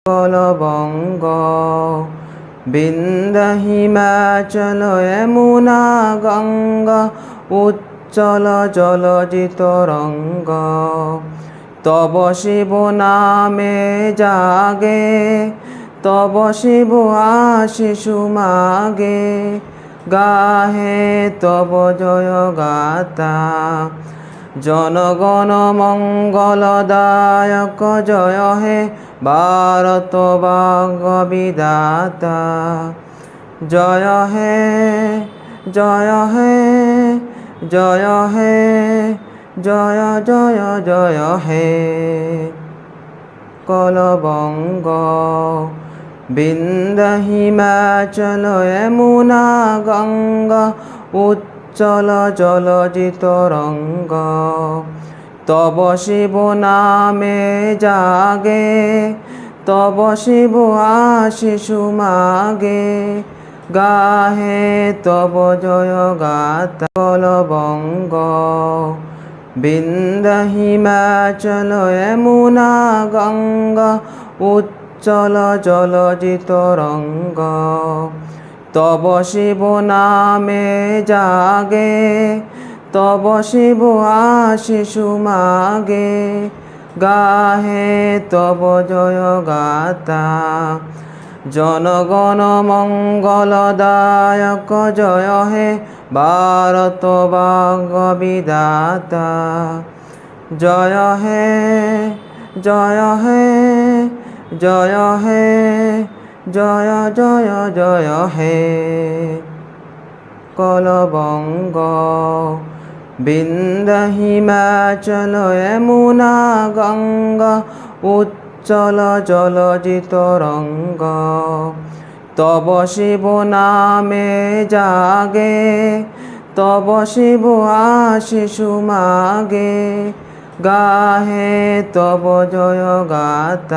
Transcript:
কলবঙ্গ বিন্ধ্য হিমাচল যমুনা গঙ্গা উচ্চল জলজিত রঙ্গ তব শিব নামে জাগে তব শিব আশিস মাগে গাহে তব জয় গাতা জনগণ মঙ্গলদায়ক জয় হে ভারত ভাগ্য বিধাতা জয় হে জয় হে জয় হে জয় জয় জয় হে কলবঙ্গ বিন্ধ্য হিমাচল যমুনা গঙ্গা উচ্চল জলজিত রঙ্গ তব শিব নামে জাগে তব শিব আশিস মাগে গাহে তব জয় গাতা কলবঙ্গ বিন্ধ্য হিমাচল যমুনা গঙ্গা উচ্চল জলজিত রঙ্গ তব শিব নামে জাগে তব শিব আশিস মাগে গাহে তব জয় গাতা জনগণ মঙ্গলদায়ক জয় হে ভারত ভাগ্য বিধাতা জয় হে জয় হে জয় হে জয় জয় জয় হে কলবঙ্গ বিন্ধ্য হিমাচল যমুনা গঙ্গা উচ্চল জলজিত রঙ্গ তব শিব নামে জাগে তব শিব আশিস মাগে গাহে তব জয় গাতা